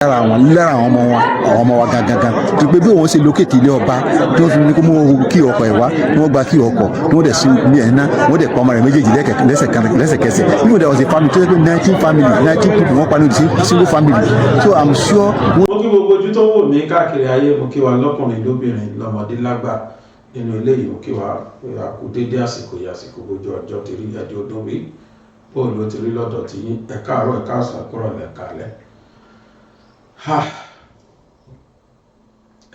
lára àwọn ọmọ wa gangan tó pé bí wọ́n ṣe lókèkì ilé ọba tí wọ́n fi ní kó mú kí ọkọ̀ ẹ̀ wá ni wọ́n gba kí ọkọ̀ ni wọ́n dẹ̀ sí ní ẹ̀ ná wọ́n dẹ̀ pa ọmọ rẹ̀ méjèèjì lẹ́sẹ̀kẹsẹ̀ even there was a family tó yẹ pé 19 people wọ́n pa ní single family so I'm sure. mo kí gbogbo ojú tó wò mí káàkiri ayé mo kí wa lọ́kùnrin lóbìnrin lọ́mọdé lágbà nínú eléyìí mo kí wa àkú dédé àsìkò gbójú ọjọ́ ti rí ẹdí ọdún bí bóòlù ó ti rí lọ́dọ̀ tí yín ẹ káàárọ̀ ẹ káàsán kúrọ̀ lẹ́ka alẹ́.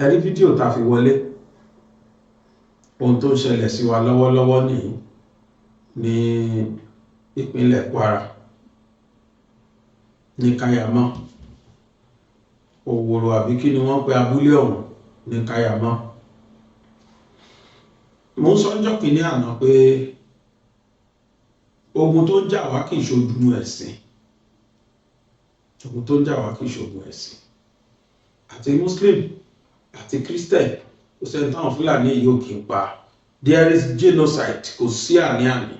ẹ̀rí fídíò tá fi wọlé ohun tó ń ṣẹlẹ̀ sí wa lọ́wọ́lọ́wọ́ ní ìpínlẹ̀ Kwara ní Kayamọ́ Òwòrò àbí kí ni wọ́n pe abúlé ọ̀hún ní Kayamọ́. mo ń sọ́jọ́ kìíní àná pé ogun tó ń jà wá kìí ṣogun ẹ̀sìn ogun tó ń jà wá kìí ṣogun ẹ̀sìn àti Muslim àti Christian kò sẹ́ni táwọn Fúlàní yóò kí n pa there is genocide kò sí àní-àní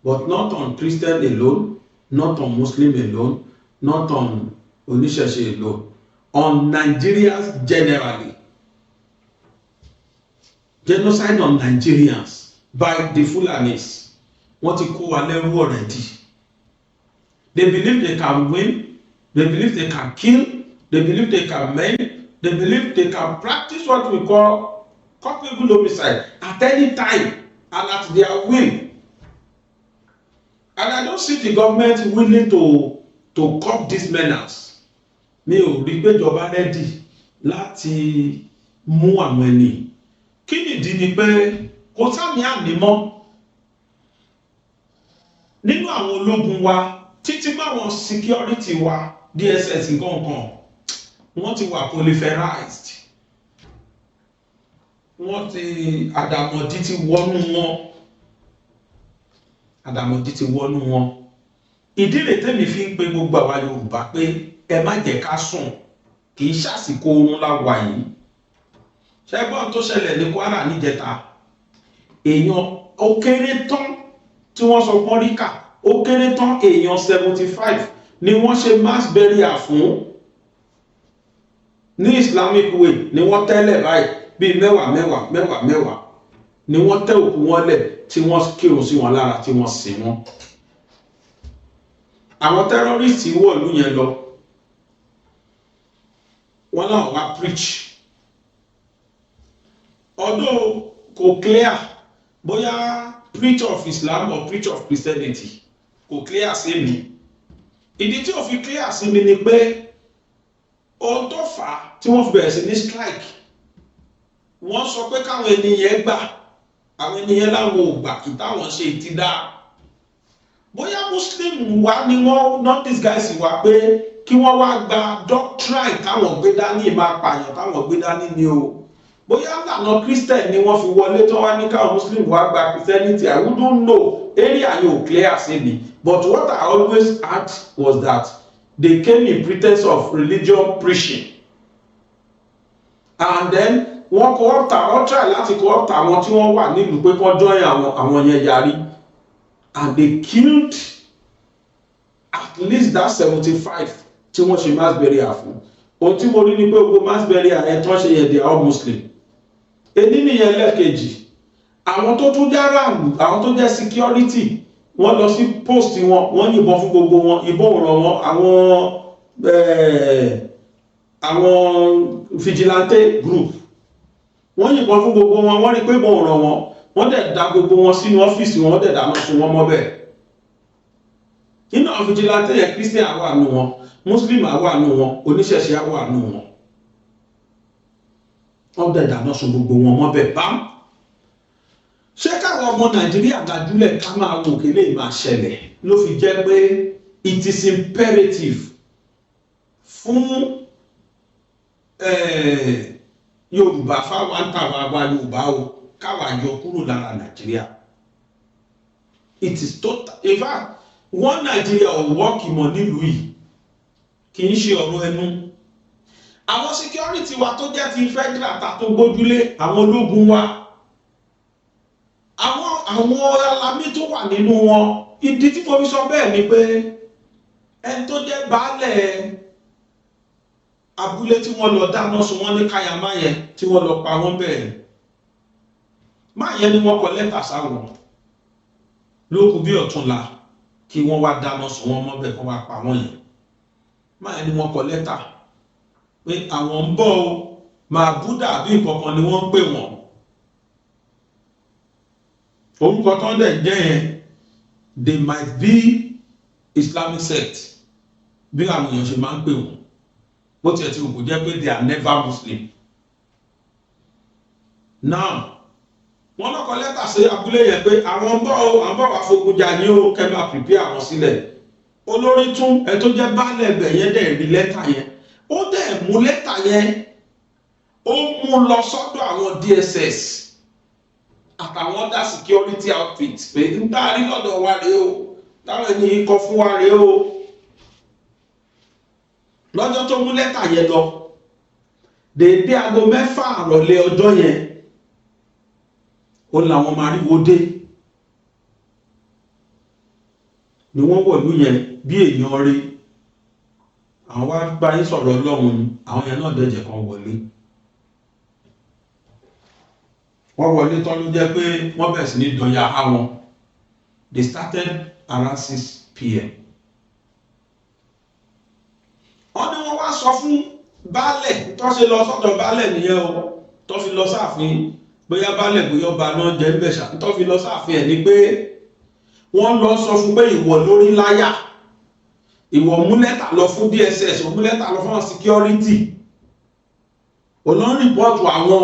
but not on Christian alone not on Muslim alone not on oníṣẹ̀ṣe alone on Nigerians generally genocide on Nigerians by the Fulanis wọ́n ti kó wa lẹ́rú already. They believe they can win, they believe they can kill, they believe they can maim, they believe they can practice what we call culpable homicide at any time and at their will. And I don't see the government willing to curb this menace. Mi ò rí pé ìjọba ready láti mú àwọn ẹni. Kí nìdí ni pé kò sáà ní àní mọ́ nínú àwọn ológun wa títí báwọn security wa DSS nǹkan wọ́n ti wà proliferized wọ́n ti àdàmọ̀dí ti wọnú wọn ìdí rẹ̀ tẹ́mi fi ń pe gbogbo àwa Yorùbá pé ẹ má jẹ́ ká sùn kì í ṣàsìkò oorun láwa yìí ṣẹ́gbọ́n tó ṣẹlẹ̀ ní Kwara níjẹta èèyàn ó kéré tán tí wọ́n sọ pọ́n ríkà ó kéré tán èèyàn 75 ni wọ́n ṣe mass burial fún ní Islamic way ni wọ́n tẹ́lẹ̀ báyìí bíi mẹ́wàá ni wọ́n tẹ́ òkú wọn lẹ̀ tí wọ́n kírun sí wọn lára tí wọ́n sìn wọn. àwọn terrorists wọ̀lú yẹn lọ wọ́n náà wá preach although kò clear bóyá preach of Islam or preach of Christianity kò clear sí mi ìdí tí ó fi clear sí mi ni pé ohun tó fà á tí wọ́n fi bẹ̀rẹ̀ sí ní strike wọ́n sọ pé káwọn ènìyàn gbà àwọn ènìyàn láwọn ò gbà kí táwọn ṣe ti dá bóyá Muslim wá ni wọ́n not these guys wá pé kí wọ́n wá gba doctrine táwọn gbé dání máa pààyàn táwọn gbé dání ni o bóyá lànà Christian ni wọ́n fi wọlé tó wá ní káwọn Muslim wá gba Christianity I wouldn't know area yóò clear sí mi but what I always had was that they came in pretense of religion preaching and then wọ́n co-opt wọ́n try láti co-opt àwọn tí wọ́n wà nílùú pé kọ́ join àwọn yẹn yarí and they killed at least that 75 tí wọ́n ṣe mass burial fún ohun tí mo rí ni pé gbogbo mass burial ẹ̀ tán ṣe yẹn they are all Muslim èdè nìyẹn lẹ́ẹ̀kejì àwọn tó tún jẹ́ aráàlú àwọn tó jẹ́ security wọ́n lọ sí post wọ́n yìnbọn fún gbogbo wọn ìbọn ràn wọ́n àwọn vigilante group wọ́n yìnbọn fún gbogbo wọn wọ́n rí pé ìbọn ràn wọ́n dẹ̀ dá gbogbo wọn sínú ọ́fíìsì wọ́n dẹ̀ dáná sun wọn mọ́bẹ̀ nínú àwọn vigilante yẹn Christian wà nù wọn Muslim wà nù wọn oníṣẹ̀ṣe wà nù wọn wọ́n dẹ̀ dáná sun gbogbo wọn mọ́bẹ̀ bám ṣé káwọn ọmọ Nàìjíríà gàdúlẹ̀ ká máa wò kí lè máa ṣẹlẹ̀ ló fi jẹ́ pé it is imperative fún Yorùbá fáwọn àtàwọn àwa Yorùbá o káwa yọ kúrò lára Nàìjíríà it is total in fact one Nàìjíríà ò wọ́ọ̀kì mọ̀ nílùú yìí kì í ṣe ọ̀rọ̀ ẹnu àwọn security wa tó jẹ́ ti federal ta tó gbójúlé àwọn ológun wa àwọn alamí tó wà nínú wọn ìdí tí mo fi sọ bẹ́ẹ̀ ni pé ẹni tó jẹ́ baálẹ̀ abúlé tí wọ́n lọ dáná sun wọ́n ní Káyàmá yẹn tí wọ́n lọ pa wọ́n bẹ́ẹ̀ máa yẹn ni wọ́n kọ lẹ́tà sáwọn lókun bí ọ̀túnla kí wọ́n wá dáná sun wọ́n mọ́ bẹ́ẹ̀ kọ́ wá pa wọ́n yẹn máa yẹn ni wọ́n kọ lẹ́tà pé àwọn ń bọ̀ o máa búdà bí nǹkankan ni wọ́n ń pè wọ́n orúkọ tó ń dẹ̀ jẹ́ yẹn they might be Islamic sect bí àwọn èèyàn ṣe máa ń pè wọ́n bó tiẹ̀ tí kò jẹ́ pé they are never Muslim. Now wọ́n lọ́kọ lẹ́tà sí abúlé yẹn pé àwọn bọ̀ wá fogun jà ní o kẹ́ máa prepare àwọn sílẹ̀ olórí tún ẹ tó jẹ́ baálẹ̀ ẹgbẹ̀ yẹn dẹ̀ rí lẹ́tà yẹn ó dẹ̀ mú lẹ́tà yẹn ó mú lọ sọ́dọ̀ àwọn DSS àtàwọn other security outfits pé ń tá a rí lọ́dọ̀ wa rèé o táwọn ènìyàn kọ fún wa rèé o lọ́jọ́ tó mú lẹ́tà yẹn lọ dédé aago 6 àrọ̀lẹ́ ọjọ́ yẹn ó làwọn màrìwò dé ni wọ́n wọ̀lú yẹn bí èèyàn rí àwọn wá bá yín sọ̀rọ̀ Ọlọ́run ni àwọn yẹn náà dẹ̀jẹ̀ kan wọlé wọ́n wọlé tán ló jẹ́ pé wọ́n bẹ̀rẹ̀ sí ní dọ̀yà àwọn they started around 6 p.m. wọ́n ní wọ́n wá sọ fún baálẹ̀ tó ṣe lọ sọ́dọ̀ baálẹ̀ nìyẹn o tó fi lọ sáàfin bóyá baálẹ̀ bóyá ọba náà jẹ́ ń bẹ̀ṣà tó fi lọ sáàfin ẹ̀ ni pé wọ́n lọ sọ fún pé ìwọ lórí láyà ìwọ mú lẹ́tà lọ fún DSS ó mú lẹ́tà lọ fún security olóń rìpọ́ọ̀tù àwọn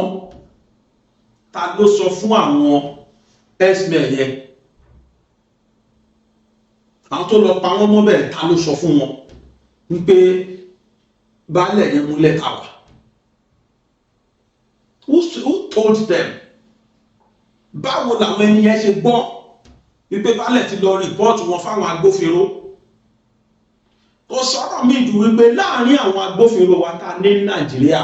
ta ló sọ fún àwọn x-men yẹn àwọn tó lọ pa wọ́n mọ́ bẹ́ẹ̀ ta ló sọ fún wọn wípé baálẹ̀ yẹn mú lẹ́tà wá who told them báwo làwọn ẹni yẹn ṣe gbọ́ wípé baálẹ̀ ti lọ rìpọ́ọ̀tù wọn fáwọn agbófinró kò sọ̀rọ̀ míì jù wípé láàrin àwọn agbófinró wa ta ní Nàìjíríà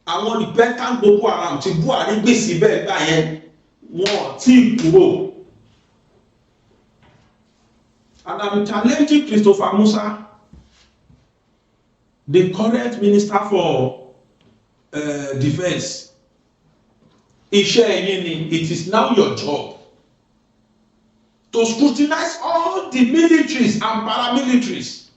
àwọn repentant Boko Haram ti Buhari gbé síbẹ̀ gbà yẹn wọn tí kúrò and I'm challenging Christopher Musa, the current Minister for Defense. It is now your job to scrutinize all the militaries and paramilitaries.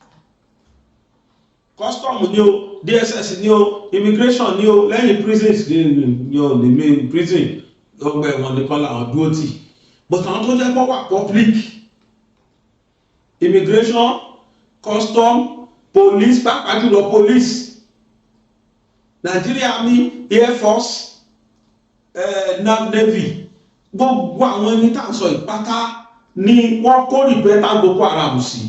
Custom ni o, DSS ni o, immigration ni o, lẹ́yìn prisons ni o, the main prison ọgbà ẹ̀wọ̀n nìkan làwọn dúró tì. But àwọn tó jẹ́ pọ́ wà public. Immigration, custom, police, pàápàá jùlọ police, Nigeria Army, Air Force, Navy, gbogbo àwọn ẹni tá à ń sọ ìpátá ni wọ́n kó repentant Boko Haram sí.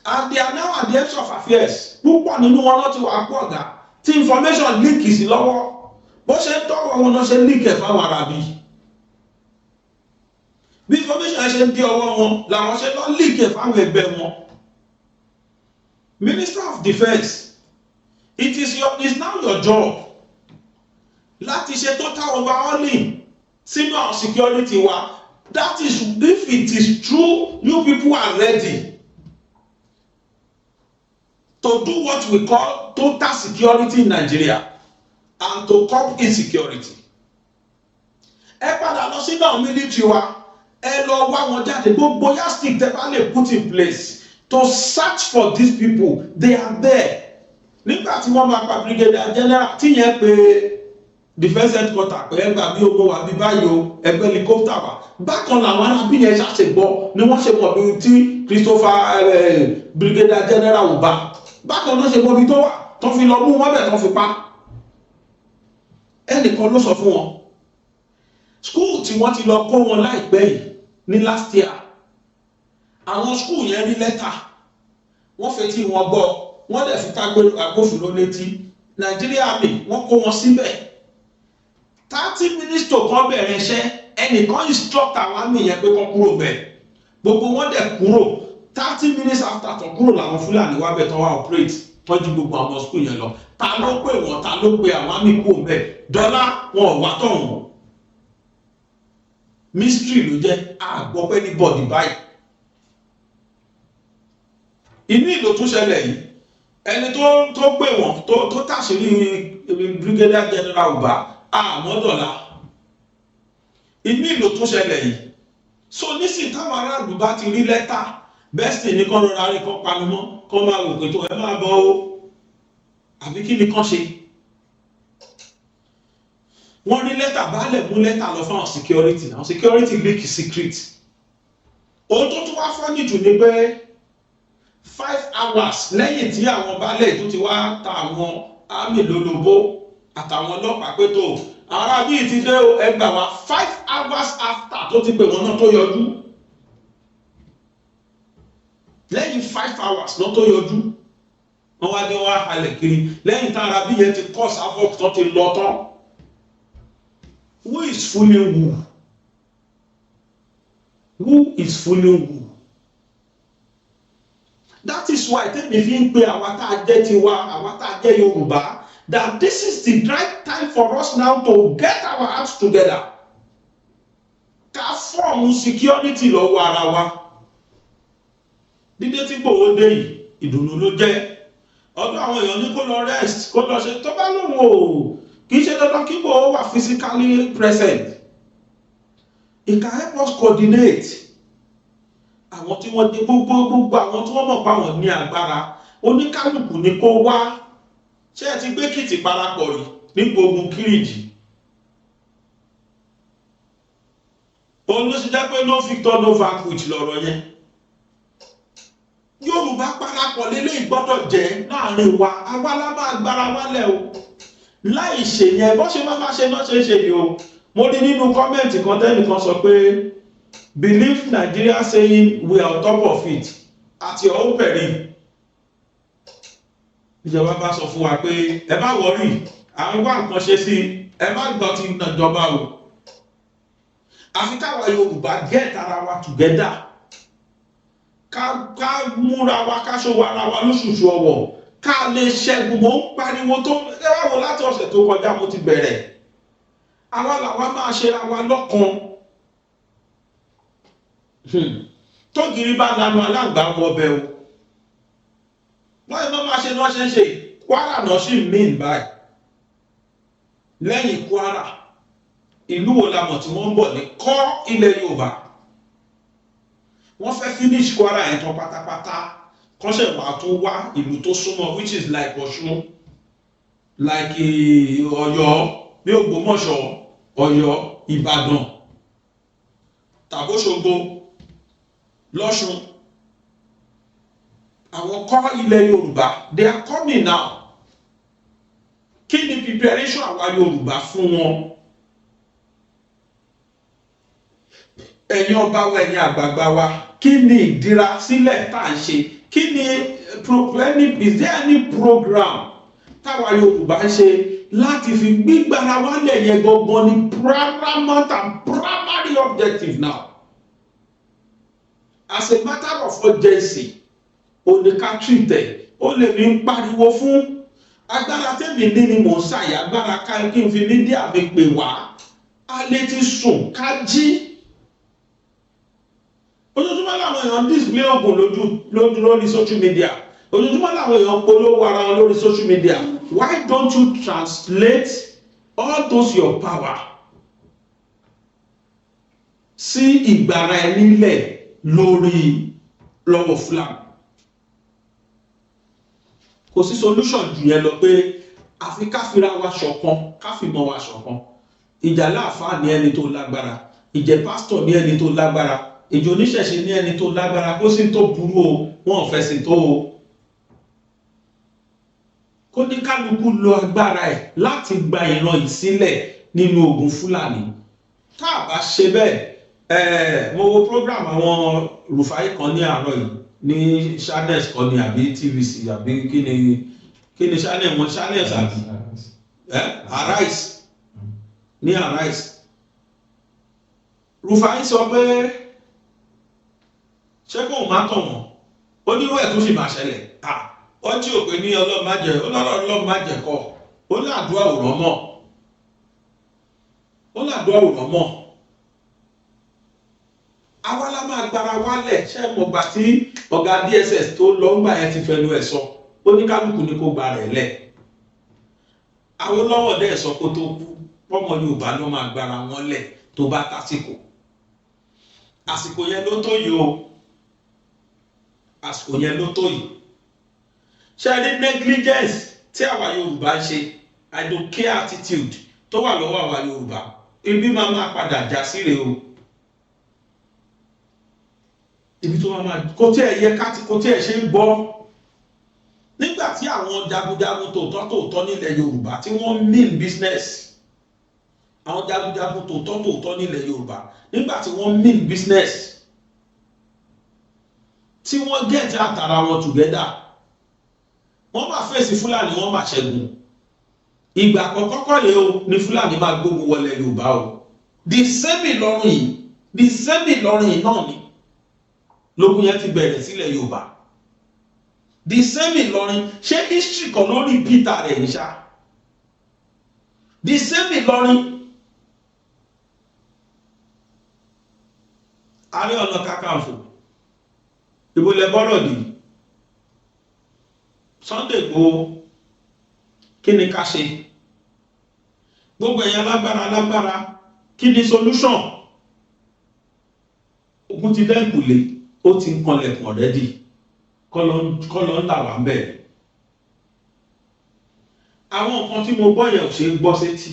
And they are now at the edge of affairs. Púpọ̀ nínú wọn ló ti wà pọ̀ ọ̀gá tí information leak sí lọ́wọ́ bó ṣe ń tọ́wọ́ wọn náà ṣe leak ẹ̀ fáwọn Arabi. Bí information ṣe ń dé ọwọ́ wọn làwọn ṣe lọ leak ẹ̀ fáwọn ẹgbẹ́ wọn. Minister of Defence, it is now your job láti ṣe total overhauling sínú our security wa. That is if it is true you people are ready to do what we call total security in Nigeria and to curb insecurity. Ẹ padà lọ sínú àwọn military wa, ẹ lọ wá wọn jáde gbogbo yardstick tẹ́ bá lè put in place to search for these people. They are there. Nígbà tí wọ́n máa pa brigadier general tí yẹn pé defence headquarter pé ẹgbà bí owó wa bí báyìí o ẹgbẹ́ helicopter wa bákan làwọn arábí yẹn ṣàṣegbọ́ ni wọ́n ṣe mọ̀ bí tí Christopher brigadier general ò bá bákan náà ṣe mọ̀ bí tó wà tó fi lọ mú wọn bẹ̀ tó fi pa ẹnìkan ló sọ fún wọn. School tí wọ́n ti lọ kó wọn láìpẹ́ yìí ní last year àwọn school yẹn rí lẹ́tà wọ́n fẹ́ tí wọ́n gbọ́ wọ́n dẹ̀ fi tágbé agbófinró létí Nigeria Army wọ́n kó wọn síbẹ̀ 30 minutes tó kàn bẹ̀rẹ̀ iṣẹ́ ẹnìkan instruct àwọn àmì yẹn pé kán kúrò bẹ́ẹ̀ gbogbo wọn dẹ̀ kúrò 30 minutes after tó kúrò làwọn Fúlàní wá bẹ̀ tán wá operate tọ́jú gbogbo àwọn school yẹn lọ ta ló pè wọ́n ta ló pè àwọn àmì kúrò bẹ́ẹ̀ dọ́là wọn ò wá tọ̀hún mystery ló jẹ́ àgbọ̀pẹ́ ní bọ̀dì báyìí inú ìlò tún ṣẹlẹ̀ yìí ẹni tó pè wọ́n tó tàṣírí brigadier general Uba àmọ́dọ̀là inú ìlò tún ṣẹlẹ̀ yìí. So nísìnyí táwọn aráàlú bá ti rí lẹ́tà bẹ́ẹ̀sì ní kán rọra rí kán panumọ́ kán máa wò pé tó ẹ máa bọ́ ó àbí kí ni kán ṣe. Wọ́n rí lẹ́tà baálẹ̀ mú lẹ́tà lọ fáwọn security náà security leak secret. Ohun tó tún wá fọ́nì jù ni pé 5 hours lẹ́yìn tí àwọn baálẹ̀ tó ti wá ta àwọn àmì lólobó àtàwọn ọlọ́pàá pé tó ara bíi ti dé ẹgbà wá 5 hours after tó ti pè wọ́n náà tó yọjú lẹ́yìn 5 hours náà tó yọjú wọ́n wá dé wá halẹ̀ kiri lẹ́yìn tí ara bíi yẹn ti cause havoc tó ti lọ tán. Who is fooling who? Who is fooling who? That is why tẹ́mi fi ń pe àwa tá a jẹ́ tiwa àwa tá a jẹ́ Yorùbá that this is the right time for us now to get our hearts together. Ká fọ́ọ̀mù security lọ́wọ́ ara wa. Dídé tí Ìgbòho dé yìí ìdùnnú ló jẹ́. Ọdún àwọn èèyàn ní kó lọ rest kó lọ ṣe tó bá lóun o kì í ṣe dandan kí Ìgbòho wà physically present. It can help us coordinate. Àwọn tí wọ́n dé gbogbo àwọn tí wọ́n mọ̀ pé àwọn ní agbára oníkálùkù ni kó wá. Ṣé ẹ ti gbé Èkìtì parapọ̀ rí nípa ogun Kírìjì? Òun ló ṣe jẹ́ pé no victor no vanquish lọ̀rọ̀ yẹn. Yorùbá parapọ̀ lélẹ́yìí gbọ́dọ̀ jẹ́ láàrin wa àwa la máa gbára wálẹ̀ o. Láì ṣe yẹn bó ṣe máa ṣe náà ṣe yìí o. Mo rí nínú kọ́mẹ̀ntì kan tẹ́nìkan sọ pé believe Nigeria saying we are on top of it at your own peril. Ìjọba bá sọ fún wa pé ẹ bá wọrí àwọn wá nǹkan ṣe sí ẹ má gbọ́ ti ìjọba o. Àfi káwa Yorùbá get ara wa together. Ká múra wa ká ṣòwò ara wa lóṣooṣù ọwọ́ ká lè ṣẹ́gun mo ń pariwo tó ẹ wá wò láti ọ̀sẹ̀ tó kọjá mo ti bẹ̀rẹ̀. Àwa làwa máa ṣe ra wa lọ́kan. Tógìrì bá lanu aláǹgbá wọ ọbẹ̀ o. Wọ́n yìí máa ṣe náà ṣe ń ṣe Kwara náà sì mean báyìí. Lẹ́yìn Kwara ìlú wo la mọ̀ tí wọ́n ń bọ̀ ní kọ́ ilẹ̀ Yorùbá. Wọ́n fẹ́ finish Kwara yẹn tán pátápátá kọ́ṣẹ̀ wà tó wá ìlú tó súnmọ́ which is like Ọ̀ṣun like Ọ̀yọ́ bí Ògbómọ̀ṣọ́ Ọ̀yọ́ Ìbàdàn tàbóṣogbo lọ́ṣun. Àwọn kọ́ ilẹ̀ Yorùbá they are coming now. Kí ni preparation àwa Yorùbá fún wọn? Ẹ̀yin ọba wa ẹ̀yin àgbààgbà wa kí ni ìdíra sílẹ̀ tá à ń ṣe? Kí ni is there any program táwa Yorùbá ń ṣe láti fi gbígbára wálẹ̀ yẹn gangan ní paramount and primary objective now? As a matter of urgency oníká treated ó lè ní pariwo fún agbára tẹ́mi ní ni mò ń ṣàyà agbára ká kí n fi mídíà mi pè wá a lè ti sùn ká jí. Ojoojúmọ́ làwọn èèyàn display ogun lójú lórí social media ojoojúmọ́ làwọn èèyàn polówó ara wọn lórí social media. Why don't you translate all those your power sí ìgbára ẹni lẹ̀ lórí lọ́wọ́ Fúlàní? Kò sí solution jù yẹn lọ pé àfi ká fira wa ṣọ̀kan ká fi mọ́ wa ṣọ̀kan. Ìjà láàfáà ní ẹni tó lágbára ìjẹ́ pásítọ̀ ní ẹni tó lágbára ìjọ oníṣẹ̀ṣe ní ẹni tó lágbára kó sì tó burú o wọn ò fẹ̀sìn tó o. Kó ní kálukú lo agbára ẹ̀ láti gba ìran yìí sílẹ̀ nínú ogun Fúlàní. Tá a bá ṣe bẹ́ẹ̀ mo wo program àwọn Rufai kan ní àárọ̀ yìí ní channels kan ní àbí TVC àbí kí ni channel wọn channels àbí Arise ní Arise. Rufai sọ pé ṣé kò má tàn wọ́n ó ní irú ẹ̀ tó sì máa ṣẹlẹ̀ wọ́n tí ò pé ní ọlọ́run má jẹ́ kọ́ ó ní àdúrà òràn mọ́ àwa la máa gbára wálẹ̀ ṣé mo gbà tí ọ̀gá DSS tó lọ ń gbà yẹn ti fẹnu ẹ̀ sọ ó ní kálukú ni kó gba rẹ̀ lẹ̀ Awólọ́wọ̀ dẹ̀ sọ kó tó kú pọ́mọ Yorùbá ló máa gbára wọn lẹ̀ tó bá tásìkò àsìkò yẹn ló tó yìí o àsìkò yẹn ló tó yìí ṣe ní negligence tí àwa Yorùbá ń ṣe I don't care attitude tó wà lọ́wọ́ àwa Yorùbá ibi máa padà já síre o ibi tó máa kó tí ẹ yẹ ká kó tí ẹ ṣe ń gbọ́ nígbà tí àwọn jagunjagun tòótọ́ nílẹ̀ Yorùbá tí wọ́n mean business àwọn jagunjagun tòótọ́ nílẹ̀ Yorùbá nígbà tí wọ́n mean business tí wọ́n get àtàrà wọn together wọ́n máa fèsì Fúlàní wọ́n máa ṣẹ́gun ìgbà kọ́kọ́ lé o ní Fúlàní máa gbógun wọlé Yorùbá o the same Ìlọrin náà ni lógun yẹn ti bẹ̀rẹ̀ sílẹ̀ Yorùbá the same Ìlọrin ṣé history kan lórí Peter rẹ̀ ní ṣá the same Ìlọrin Ààrẹ Ọ̀nà Kakanfò ìbò lẹ bọ́rọ̀ dì Sunday Igboho kí ni ká ṣe gbogbo ẹ̀yàn lágbára kí ni solution ogun ti dẹ́kùlé ó ti ń kanlẹ̀kùn ọ̀rẹ́dì kọ́lọ́ ń là wá ń bẹ̀ àwọn nǹkan tí mo gbọ́ yẹn ò ṣe é gbọ́ sétí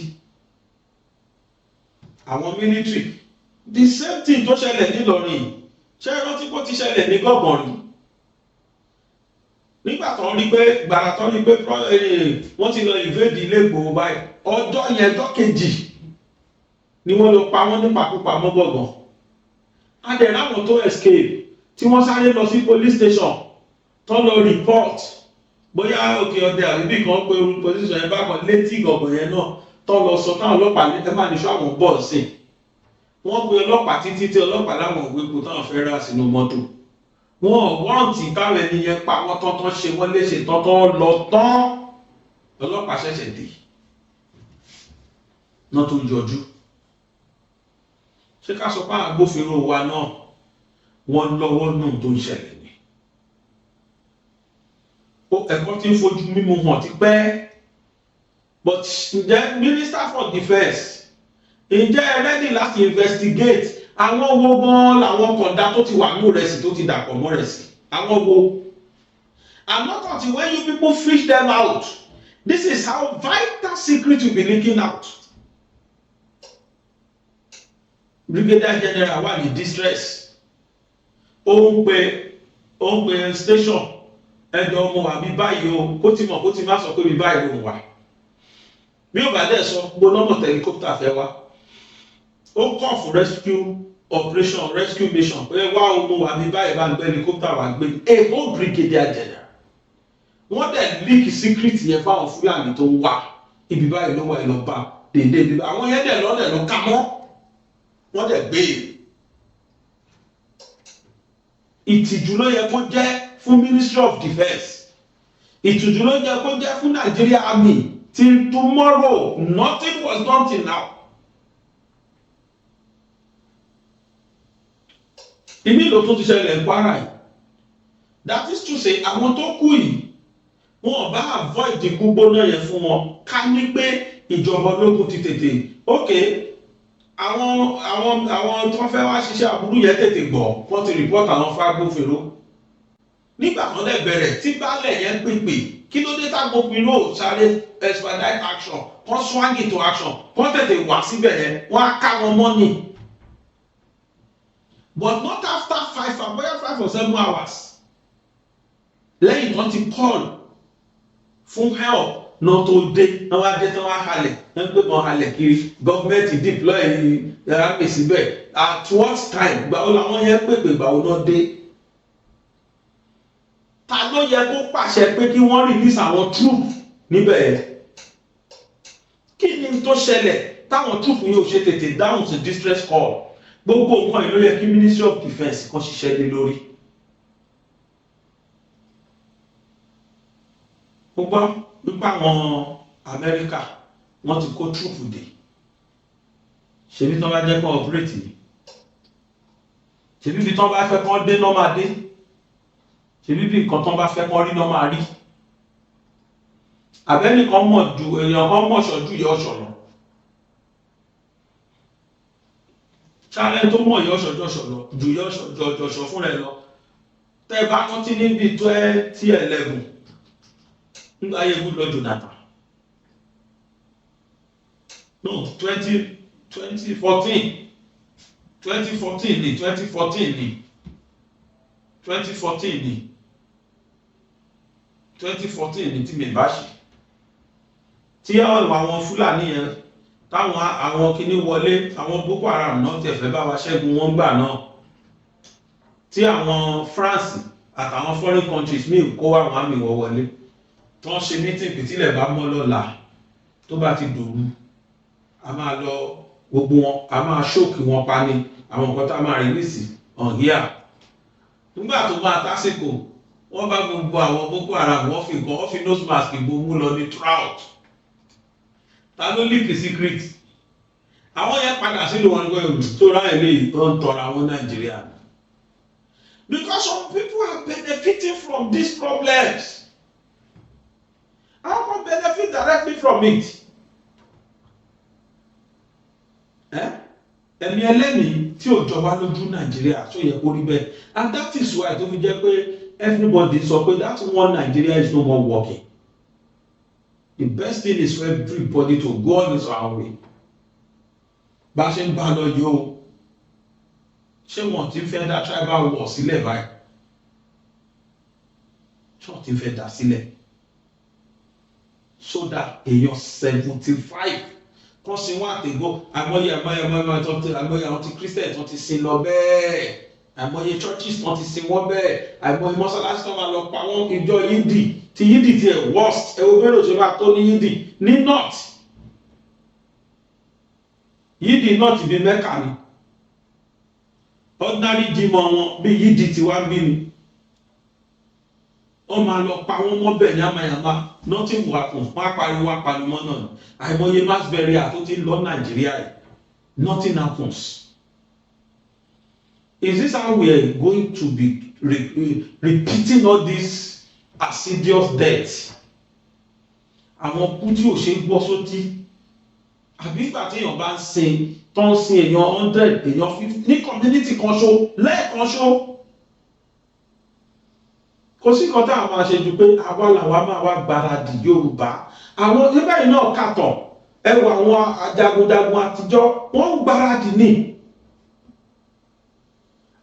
àwọn military the same thing tó ṣẹlẹ̀ nílọrin ṣé rántí kó ti ṣẹlẹ̀ ní gọ́gàn rí nígbà tó ń rí pé gbàrà tó ń rí pé wọ́n ti lọ invade ilé Ìgbòho báyìí ọjọ́ yẹn ọjọ́ kejì ni wọ́n lọ pa wọ́n nípakúpa mọ́ gọ́gàn adẹ̀ láwọn tó escape tí wọ́n sáré lọ sí police station tó lọ report bóyá òkè ọdẹ àríbí kan pé position ẹ bá kan létí gọ̀gàn yẹn náà tó lọ sọ táwọn ọlọ́pàá ní ẹ má ní sọ àwọn bọ́ọ̀sì wọ́n pe ọlọ́pàá títí tí ọlọ́pàá láwọn òwe kò táwọn fẹ́ rà sínú mọ́tò wọ́n tí káwọn ẹni yẹn pa wọ́n tọ́tọ́ ṣe wọ́n léṣe tọ́tọ́ lọ tán ọlọ́pàá ṣẹ̀ṣẹ̀ dé náà tó yọjú ṣé ká sọ pé àwọn agbófinró wa náà wọ́n lọ́wọ́ náà tó ń ṣẹlẹ̀ ni ẹ̀kọ́ tí ń fojú mímu hàn ti pẹ́ but ǹjẹ́ Minister for Defence ǹjẹ́ ẹ ready láti investigate àwọn owó gan làwọn kọ̀ǹda tó ti wà ní ìrẹsì tó ti dàpọ̀ mọ́ ìrẹsì àwọn owó and not until when you people fish them out this is how vital secret will be leaking out. Brigadier General wà ní distress ó ń pe station ẹjọ́ ọmọ wa bí báyìí o kó ti mọ̀ kó ti má sọ pé bí báyìí ló ń wà bí ó bá dẹ̀ sọ gbóná helicopter fẹ́ wá ó call for rescue operation rescue mission pé wá ọmọ wa bí báyìí bá ń gbé helicopter wá gbé a whole Brigadier General wọ́n dẹ̀ leak secret yẹn fáwọn Fúlàní tó ń wá ibi báyìí ló wà ẹ̀ lọ bá dédé ibi àwọn yẹn dẹ̀ lọ́dẹ̀ lọ ká mọ́ wọ́n dẹ̀ gbé ìtìjú ló yẹ kó jẹ́ fún Ministry of Defence ìtìjú ló yẹ kó jẹ́ fún Nigeria Army till tomorrow nothing was done till now. ìmí ìlò tó ti ṣẹlẹ̀ ń Kwara yìí that is to say àwọn tó kú yìí wọn bá avoid ikú gbóná yẹn fún wọn ká ní pé ìjọba ológun ti tètè àwọn tó fẹ́ wá ṣiṣẹ́ àbúrú yẹn tètè gbọ́ wọ́n ti report àwọn fágbófinró nígbà kan lè bẹ̀rẹ̀ tí baálẹ̀ yẹn pèpè kí ló dé tágbófinró sáré expedite action wọ́n swang into action wọ́n tètè wá síbẹ̀ yẹn wọ́n á ká wọn mọ́ ni but not after 5 or 7 hours lẹ́yìn tó ti call fún help náà tó dé náà wá dé tán wá halẹ̀ náà gbé kan halẹ̀ kiri gọ́ọ̀mẹ̀ntì deploy army síbẹ̀ at what time gbàwó làwọn yẹn pèpè gbàwó náà dé ta ló yẹ kó pàṣẹ pé kí wọ́n release àwọn troop níbẹ̀ yẹn kí ni tó ṣẹlẹ̀ táwọn troop yìí ò ṣe tètè down to distress call gbogbo nǹkan yìí ló yẹ kí Ministry of Defence kan ṣiṣẹ́ lé lórí. ó gbọ́ nípa àwọn Amẹ́ríkà wọ́n ti kó trúùpù dé ṣebí tí wọ́n bá jẹ́ kó ọ̀pẹ́rẹ́tì ni ṣebí bí tán bá fẹ́ kán dé náà máa dé, ṣebí bí nǹkan tán bá fẹ́ kán rí náà máa rí. Àbẹ́nìkan mọ̀ ju èèyàn kan mọ̀ ṣọ́jú ìyá ọ̀ṣọ́ lọ. Ṣálẹ́ tó mọ̀ ìyá ọ̀ṣọ́ jọ̀ṣọ́ lọ ju ìyá ọ̀ṣọ́ jọ̀ṣọ́ fúnra ẹ̀ lọ. Tẹ́ bá rántí níbi 2011 nígbà ayé Goodluck Jonathan. No, 2014 ni tí mi bá ṣe. Tí àwọn Fúlàní yẹn táwọn àwọn kinní wọlé, àwọn Boko Haram náà tẹ̀ fẹ́ bá wa ṣẹ́gun wọn gbà náà, tí àwọn France àtàwọn foreign countries míì kó àwọn àmì wọ wọlé, tán ṣe meeting pìtílẹ̀ bá mọ́ lọ́la tó bá ti dòru, a máa lọ gbogbo wọn, a máa ṣókì wọn pa ni àwọn nǹkan tá a máa rìlíìsì on here. Nígbà tó máa tásìkò, wọ́n bá gbogbo àwọn Boko Haram wọ́n fi nǹkan, wọ́n fi nose mask gbogbo lọ ní trout. Ta ló leak secret? Àwọn yẹn padà sílùú wọn gbọ́ ìlú tó ráyè lè tó ń tọrọ àwọn Nàìjíríà. Because some people are benefiting from these problems. How can benefit directly from it? Ẹ̀mí ẹlẹ́mìí tí ò jọba lójú Nàìjíríà tó yẹ kó rí bẹ́ẹ̀, and that is why tó fi jẹ́ pé everybody sọ pé that one Nigeria is no more working. The best thing is for everybody to go on his own way. Bá a ṣe ń bá lọ yìí o, ṣé wọ́n ti fẹ́ dá tribal war sílẹ̀ báyìí? Ṣé wọ́n ti fẹ́ dá sílẹ̀? So that èèyàn 75 kan sin wọn àtẹ̀gbọ́, àmọ́yé àwọn ti Christian tó ti sin lọ bẹ́ẹ̀, àmọ́yé churches tó ti sin wọ́n bẹ́ẹ̀, àmọ́yé mọ́sálásí tó máa lọ pa wọ́n ìjọ yídì tí yídì ti ẹ̀ worst ẹ̀wọ̀n bẹ́ẹ̀ tó bá tó ní yídì ní north. Yídì north bí Mẹ́kà ni, ordinary jímọ̀ wọn bí yídì ti wá bí ni. Wọ́n máa lọ pa wọ́n mọ́ bẹ́ẹ̀ ní àmàyàmá, nothing will happen, wọ́n á pariwo apanumọ́ náà. Àìmọye mass burial tó ti lọ Nàìjíríà yìí, nothing happens. Is this how we are going to be repeating all these assiduous deaths? Àwọn kú tí ò ṣe gbọ́ sótí. Àbí ìgbà tí èèyàn bá ń sin, tó ń sin èèyàn 100, èèyàn 50 ní community kan ṣo, lẹ́ẹ̀kan ṣo. Kò sí kan tá a máa ṣe ju pé àwa làwa máa wá gbáradì Yorùbá. Àwọn nígbà yìí náà kàtàn, ẹwà àwọn ajagunjagun àtijọ́ wọ́n ń gbáradì ní.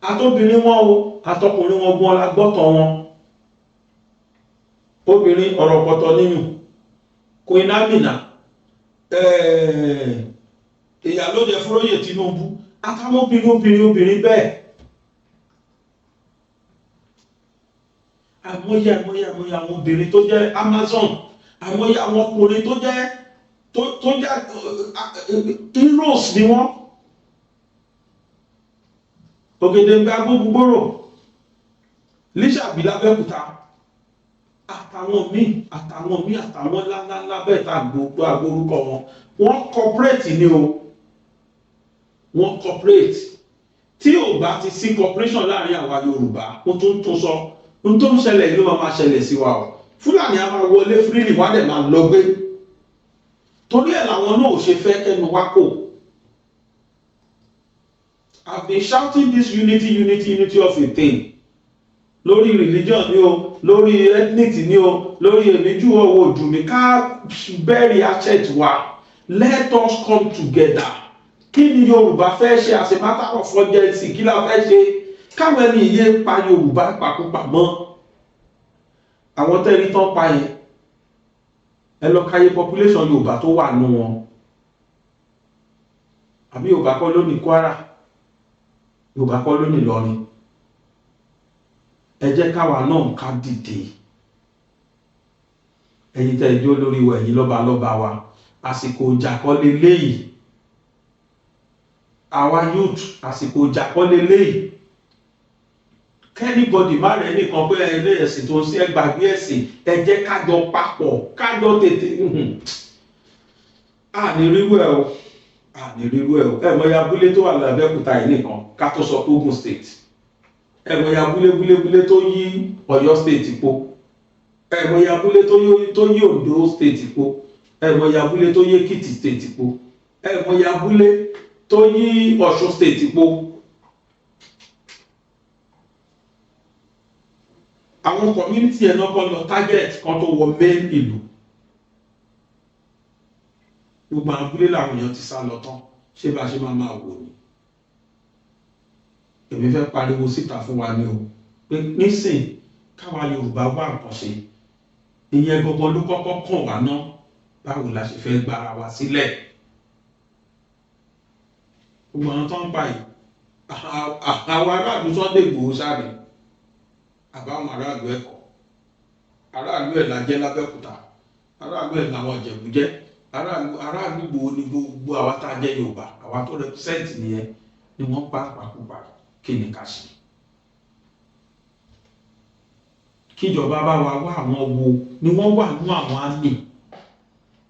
Àtobìnrin wọn o, àtọkùnrin wọn gbọ́n la gbọ́tọ̀ wọn. Obìnrin ọ̀rọ̀ pọ̀tọ̀ níyùn, Queen Amina, ìyálóde Fúróyè Tinubu, àtàwọn obìnrin bẹ́ẹ̀. Àmọ́yé àwọn obìnrin tó jẹ́ Amazon, àmọ́yé àwọn ọkùnrin tó jẹ́ heroes ni wọ́n. Ògèdèngbà Agbógungbòrò, Lísàbí l'Abẹ́òkúta, àtàwọn míì ńláńlá bẹ́ẹ̀ tá gbogbo agbórúkọ wọn. Wọ́n corporate ni o, wọ́n corporate. Tí ò bá ti sí corporation láàrin àwa Yorùbá, ó tún sọ. Ohun tó ń ṣẹlẹ̀ ló máa ṣẹlẹ̀ sí wa o. Fúlàní a máa wọlé freely, wá dẹ̀ máa lọ gbé. Torí ẹ̀ làwọn náà ò ṣe fẹ́ kẹ́nu wá kò. I've been shouting this unity of a thing. Lórí religion ni o, lórí ethnic ni o, lórí èmíjú ọwọ́ òdùnmí ká bẹ́ẹ̀rì accent wa. Let us come together. Kí ni Yorùbá fẹ́ ṣe as a matter of urgency? Kí la fẹ́ ṣe? Káwọn ẹni iye pa Yorùbá pàkópà mọ́. Àwọn tẹ́rí tán pa yẹn, ẹ lọ káyé population Yorùbá tó wà nù wọn. Àbí Yorùbá kọ́ ló ní Kwara, Yorùbá kọ́ ló ní Ìlọrin. Ẹ jẹ́ káwa náà ká dìde. Ẹ̀yin tẹ́ ijó lórí wa, ẹ̀yin lọ́ba wa, àsìkò ìjà kọ́ leléyìí. Àwa youth, àsìkò ìjà kọ́ leléyìí. Anybody má rẹ̀ nìkan pé ẹlẹ́ ẹ̀sìn tó ń sí ẹgbàgbé ẹ̀sìn, ẹ jẹ́ kájọ papọ̀, kájọ tètè ànírírú ẹ̀ o. Ẹ̀mọ̀ ya abúlé tó wà l'Abẹ́òkúta yìí nìkan ká tó sọ Ogun State. ẹ̀mọ̀ye abúlé tó yí Ọ̀yọ́ state po, ẹ̀mọ̀ye abúlé tó yí Ondo state po, ẹ̀mọ̀ye abúlé tó yí Èkìtì state po, ẹ̀mọ̀ye abúlé tó yí Ọ̀ṣun state po. Àwọn community ẹ̀ náà kọ́ lọ target kan tó wọ main ìlú. Gbogbo abúlé làwọn èèyàn ti sá lọ tán, ṣé bá ṣe máa wò ni. Èmi fẹ́ pariwo síta fún wa ní o pé nísìn káwa Yorùbá wá nǹkan ṣe, ìyẹn gbogbo ló kọ́kọ́ kàn wá ná, báwo la ṣe fẹ́ gbára wa sílẹ̀. Gbogbo àwọn tó ń pa yìí àwọn aráàlú Sunday Igboho sáré àbáwọn aráàlú Ẹ̀kọ́, aráàlú ẹ̀ la jẹ́ l'Abẹ́òkúta, aráàlú ẹ̀ làwọn Ìjẹ̀bú jẹ́, aráàlú Igboho ni gbogbo àwa tá a jẹ́ Yorùbá, àwa tó represent nìyẹn ni wọ́n pa pàkúpà. Kí ni ká ṣe? Kíjọba bá wa wá àwọn wo ni wọ́n wà nínú àwọn àmì,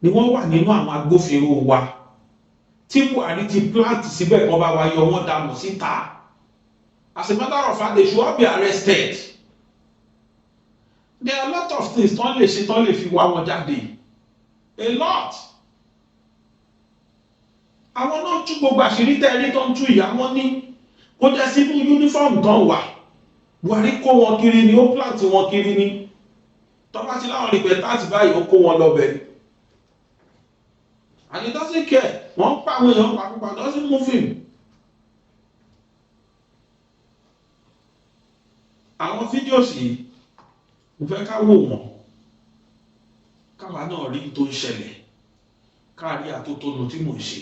ni wọ́n wà nínú àwọn agbófinró wa tí Buhari ti plant síbẹ̀ kan bá wa yọ wọ́n dànù síta. As a matter of fact, they should all be arrested. There are a lot of things tán lè ṣe tán lè fi wá wọn jáde, a lot. Àwọn náà tú gbogbo àṣírí tẹ́rí tó ń tú ìyá wọn ní. Kò jẹ́ sí fún uniform tán wà, Buhari kó wọn kiri ni, ó plant wọn kiri ni. Tọ́pá ti láwọn repentant báyìí ó kó wọn lọ bẹ̀ ni. And he doesn't care. Wọ́n pa àwọn èèyàn pàkópa, doesn't move him. Àwọn fídíòs yìí mo fẹ́ ká wò wọ́n, káwa náà rí tó ń ṣẹlẹ̀, káàrí àtótónu tí mò ń ṣe.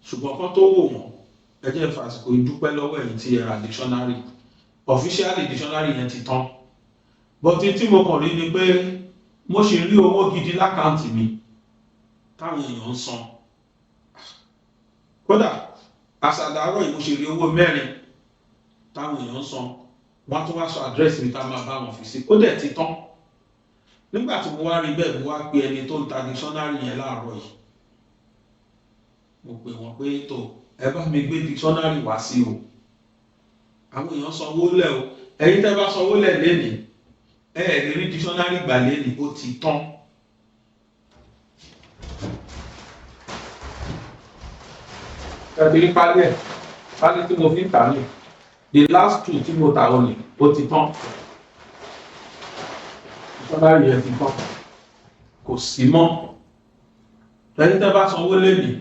Ṣùgbọ́n kan tó wò wọ́n, ẹ jẹ́ fàsìkò ìdúpẹ́ lọ́wọ́ ẹ̀yin tí ẹ ra dictionary. Officially dictionary yẹn ti tán, but tí mo kàn rí ni pé mo ṣe rí owó gidi lákàntì mi táwọn èèyàn ń san. Kódà àṣàdárọ̀ yìí mo ṣe rí owó 4 táwọn èèyàn ń san. Wọ́n tún wá sọ àdírẹ́sì mi tá máa bá wọn fi sí, ó dẹ̀ ti tán. Nígbà tí mo wá rí bẹ́ẹ̀, mo wá pe ẹni tó ń ta dictionary yẹn láàárọ̀ yìí, mo pè wọ́n pé tó ẹ bá mi gbé dictionary wá sí o. Àwọn èèyàn sanwó lẹ̀ o, ẹ̀yin tẹ́ bá sanwó lẹ̀ lénìí ẹ lè rí dictionary gbà lénìí, ó ti tán. Tẹ̀bí pálí ẹ̀, pálí tí mo fi ń tà ní the last 2 tí mo tà ó ní, ó ti tán. Dictionary yẹn ti tán, kò sí mọ́. Ẹ̀yin tẹ́ bá sanwó lénìí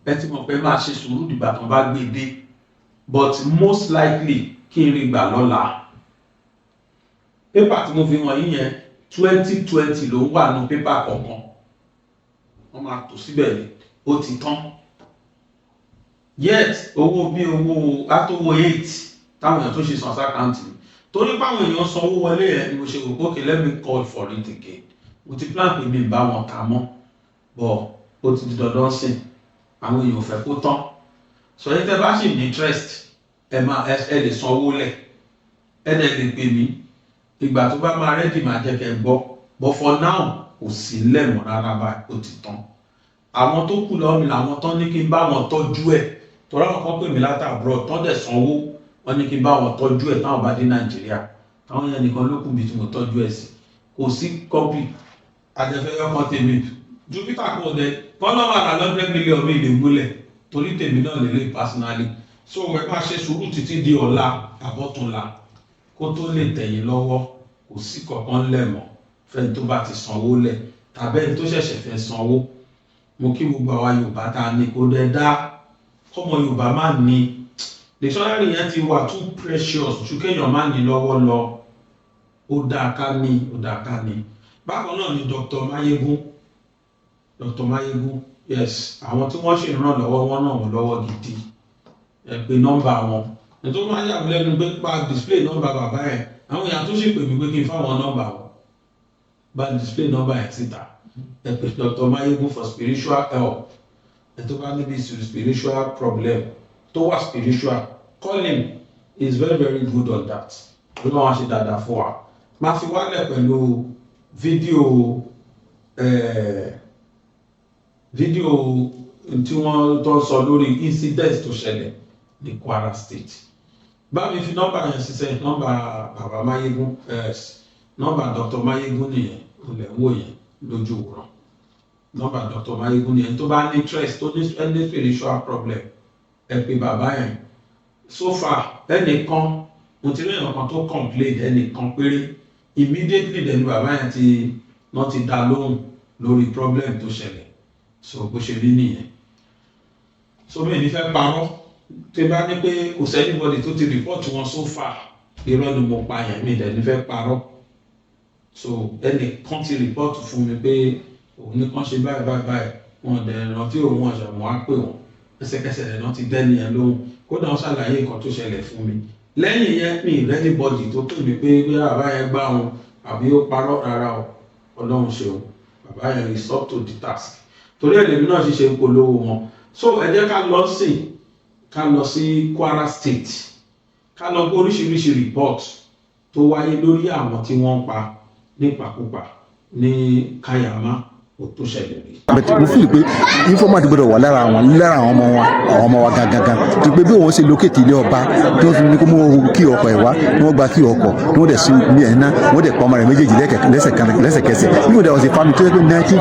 ẹ ti mọ̀ pé máa ṣe sùúrù dìgbà tán bá gbé dé, but most likely kí n rí gbà lọ́la. Pépà tí mo fi hàn yín yẹn 2020 ló ń wà nínú pépà kọ̀ọ̀kan, wọ́n máa tò síbẹ̀ ni, ó ti tán. Yes, owó bí owó àtòwò 8 táwọn èèyàn tó ṣe san sákàǹtì mi, torí páwọn èèyàn sanwó wọlé ẹ̀ ni mo ṣe rò pé okay, let me call for it again. Mo ti plan pé mi bá wọn kà mọ́, but ó ti di dandan sìn, àwọn èèyàn ò fẹ́ kó tán. So yín tẹ́ bá sì ní interest ẹ lè sanwó lẹ̀, ẹ dẹ̀ lè pè mí, ìgbà tó bá máa ready máa jẹ́ kẹ́ gbọ́, but for now kò sí lẹ́mọ̀ rárá báyìí, ó ti tán. Àwọn tó kù lọ́wọ́ mi làwọn tán ní kí n bá wọn tọ́jú ẹ̀, tọ́ra wọn kan pè mí láti abroad tán dẹ̀ sanwó, wọ́n ní kí n bá wọn tọ́jú ẹ̀ táwọn bá dé Nàìjíríà. Táwọn yẹn nìkan ló kù bí tí mo tọ́jú ẹ̀ sí, kò sí copy. Àjẹfẹ́ ọkàn tèmi Jupiter kò dẹ kọ́nà wà lá 100 million mi lè múlẹ̀, torí tèmi náà lè lè personally. So ẹ máa ṣe sùúrù títí di ọ̀la àbọ̀túnla kó tó lè tẹ̀yìn lọ́wọ́, kò sí kankan lẹ́mọ̀ fẹ́ni tó bá ti sanwó lẹ̀ tàbẹ́ni tó ṣẹ̀ṣẹ̀ fẹ́ sanwó. Mo kí gbogbo àwa Yorùbá ta ni kó dẹ dá kọ́mọ Yorùbá má ní. Dictionary yẹn ti wà too precious ju kéèyàn má ní lọ́wọ́ lọ. Ó dáa ká ní, ó dáa ká ní. Bákan náà ni Dr. Mayegun, yes, àwọn tí wọ́n ṣe ràn lọ́wọ́ wọn náà wọ́n lọ́wọ́ gidi. Ẹ pè nọ́mbà wọn. Ètò máa yà mí lẹ́nu pé pa display nọ́mbà bàbá ẹ̀. Àwọn èèyàn tó ṣe pè mí pé kí n fáwọn nọ́mbà wọn. Bá display nọ́mbà ẹ̀ síta. Ẹ pè Dr. Mayegun for spiritual help. Ẹ tó bá níbi spiritual problem tó wà spiritual, call him. He is very very good on that. Ló máa wá ṣe dáadáa fún wa. Máa fi wálẹ̀ pẹ̀lú fídíò tí wọ́n tó sọ lórí incident tó ṣẹlẹ̀ ní Kwara State. bá mi fi nọ́mbà yẹn ṣiṣẹ́, nọ́mbà bàbá Máyégún, nọ́mbà Dr. Máyégún nìyẹn, olè wò yẹn lójú wòran. Nọ́mbà Dr. Máyégún nìyẹn tó bá ní interest, tó ní any spiritual problem, ẹ pè bàbá yẹn. So far ẹnìkan mo ti rí ẹnìkan tó complain, ẹnìkan péré, immediately then bàbá yẹn ti wọ́n ti dá lóhùn lórí problem tó ṣẹlẹ̀. So bó ṣe rí nìyẹn. So mi ní fẹ́ parọ́ tí bá ní pé kò sẹ́nibọ́dì tó ti report wọn so far, irọ́ ni mo pa yẹn, mi dẹ̀ ní fẹ́ parọ́. So ẹnìkan ti report fún mi pé òun ní kàn ṣe báyìí wọn dẹ̀ rántí òun ọ̀sẹ̀ wọn á pè wọ́n ẹsẹ̀kẹsẹ̀ rẹ̀ náà ti dẹ́ni yẹn lóhùn, kódà wọ́n ṣàlàyé nǹkan tó ṣẹlẹ̀ fún mi. Lẹ́yìn yẹn mi ìrẹ́ni bọ́dì tó pè mí pé bí bàbá yẹn gbá wọn àbí ó parọ́ rárá o, Ọlọ́run ṣeun, bàbá yẹn is up to the task. Torí ẹ̀ lèmi náà ṣiṣẹ́ polówó wọn. So ẹ jẹ́ ká lọ sí Kwara State, ká lọ gbọ́ oríṣiríṣi report tó wáyé lórí àwọn tí wọ́n pa nípakúpa ní Kayama tó ṣẹlẹ̀ rí. Bẹ̀tẹ̀ mo fìlì pé informant gbọ́dọ̀ wà lára àwọn ọmọ wa gangan tó pé bí wọ́n ṣe lókètì ilé ọba tí wọ́n fi ní kó mú kí ọkọ̀ ẹ̀ wá ni wọ́n gba kí ọkọ̀ ni wọ́n dẹ̀ sí ní ẹ̀ náà wọ́n dẹ̀ pa ọmọ rẹ̀ méjèèjì lẹ́sẹ̀kẹsẹ̀ even there was a family tó yẹ pé 19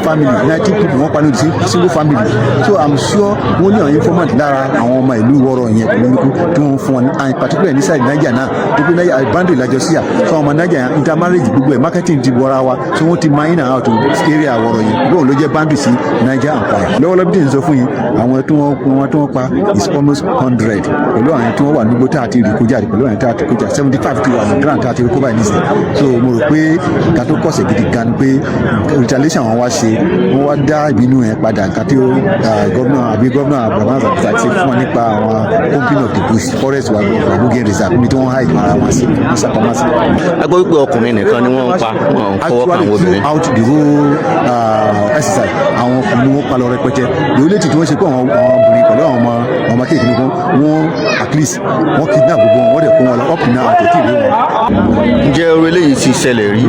people wọ́n pa ní single family. So I'm sure wọ́n ní àwọn informant lára àwọn ọmọ ìlú Ìwọ́rọ̀ yẹn pẹ̀lú níkú tí wọ́n fún wọn and particularly ní side Niger náà tó pé bando ìlàjọ síyà so àwọn ọmọ Niger intermarriage gbogbo ẹ̀ marketing ti wọra wa so wọ́n ti mine out area Ìwọ́rọ̀ yẹn lóun ló jẹ́ bando sí Niger Empire. Lọ́wọ́lọ́wọ́ bí n sọ fún yín àwọn tí wọ́n pa is almost 100 pẹ̀lú àwọn tí wọ́n wà nígbó tá a ti rí kó jáde pẹ̀lú àwọn tí a ti kó jáde 75 tí wọ́n grand tá a ti rí kó báyìí nísìnyí. So mo rò pé nǹkan tó kọ̀sẹ̀ gidi gan ni pé retaliation wọn wá ṣe wọ́n wá dá ìbínú yẹn padà nǹkan tí gómìnà Abraham Abdulrahman ṣe fún wọn nípa àwọn company of the bush forest wa Abuja reserve níbi tí wọ́n hide ara wọn sí ní sàpamọ́sí. a gbọ́ wípé ọkùnrin nìkan ni wọ́n ń pa wọn fọwọ́ pa àwọn obìnrin. out the whole exercise àwọn ọkùnrin ni wọ́n pa lọ rẹpẹtẹ lórílẹ̀ tí wọ́n ṣe pé àwọn obìnrin pẹ̀lú àwọn ọmọ kéèké kan wọ́n at least wọ́n kidnap gbogbo wọn wọ́n dẹ̀ kó wọn lọ up now àtẹ̀tí ìlú wọn. ǹjẹ́ orí eléyìí ti ṣẹlẹ̀ rí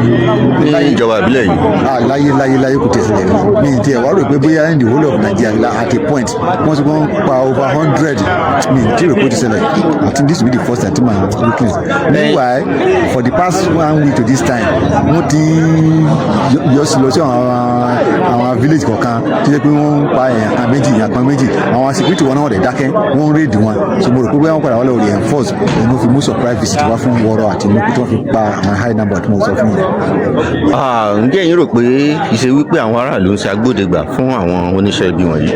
ní ìjọba ìbílẹ̀ yìí? láyé kò tẹ̀ ṣẹlẹ̀ rí mi ì tiẹ̀ wá rò pé bóyá in the whole of Nigeria at a point wọ́n ti wọ́n pa over 100 mi ì tí rò pé ó ti ṣẹlẹ̀ I think this will be the first time tí màá looking. Meanwhile for the past 1 week to this time wọ́n ti yọ sí lọ sí àwọn village kọ̀ọ̀kan tó yẹ pé wọ́n ń pa èèyàn kan méjì àwọn security wọn náà wọ́n dẹ̀ dákẹ́ wọ́n ń raid wọn so mo rò pé bóyá wọ́n padà wọ́n lọ reinforce òun fi mú surprise visit wá fún Ìwọ́rọ̀ àti Ìmúkú tó fi pa àwọn high number tí mo sọ fún yẹn. ǹjẹ́ ẹ̀yin rò pé ìṣe wípé àwọn aráàlú ń ṣe agbódegbà fún àwọn oníṣẹ́ ibi wọ̀nyí?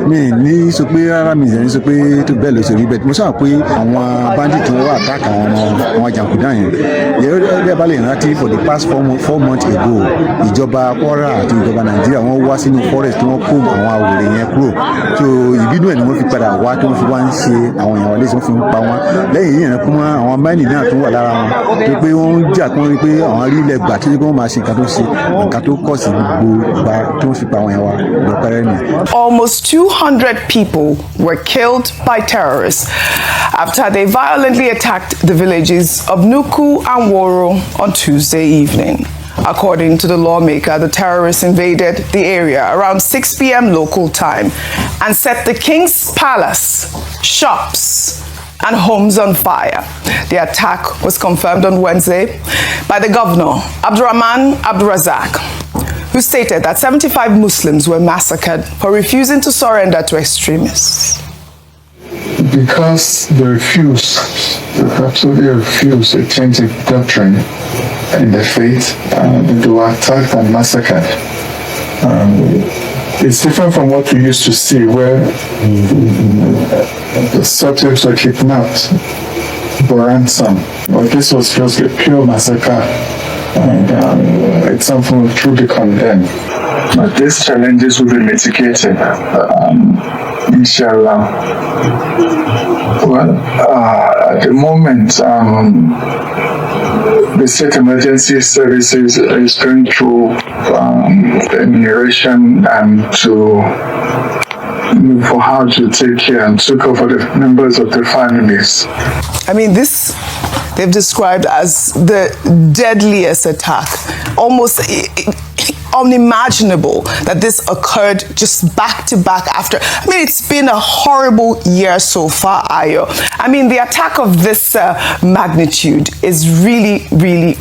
mi ní sọ pé rárá mi ní sọ pé tó bẹ́ẹ̀ ló ṣe rí bẹ́ẹ̀ mo sábà pé àwọn bandit tí wọ́n wà attack àwọn jàǹkúdà yẹn yẹ́rẹ́ bá lè rántí for the past 4 months ago ìjọba Kwara àti ìjọba Nàìjíríà wọ́n wá sínú forest tí wọ́n kó àwọn àwòrán yẹn kúrò so ìbínú ẹ̀ ni wọ́n fi padà wá tí wọ́n fi wá ń ṣe àwọn èèyàn wọlé tí wọ́n fi ń pa wọ́n lẹ́yìn yìí yẹn kún mọ́ àwọn máìnì náà tó wà lára wọn tó pé wọ́n ń jà kún rí pé àwọn rí ilẹ̀ gbà tó yẹ kí wọ́n máa ṣe nǹkan tó kọ̀ sí gbogbo ìgbà tí wọ́n fi pa àwọn èèyàn wa lọ́pẹ́rẹ́ nì. Almost 200 people were killed by terrorists after they violently attacked the villages of Nuku and Woro on Tuesday evening. According to the lawmaker, the terrorists invaded the area around 6 p.m. local time and set the King's Palace, shops, and homes on fire. The attack was confirmed on Wednesday by the governor, Abdurrahman Abdurazak, who stated that 75 Muslims were massacred for refusing to surrender to extremists. Because they absolutely refuse a change of doctrine in the faith, they were attacked and massacred. It's different from what we used to see, where the subjects were kidnapped for ransom. But this was just a pure massacre, and it's something we truly condemn. But these challenges will be mitigated, inshallah. Well, at the moment, the State Emergency Services is going through enumeration and for how to take care and look over the members of the families. I mean, this they've described as the deadliest attack. Almost, unimaginable that this occurred just back to back after. I mean, it's been a horrible year so far, Ayo. I mean, the attack of this magnitude is really, really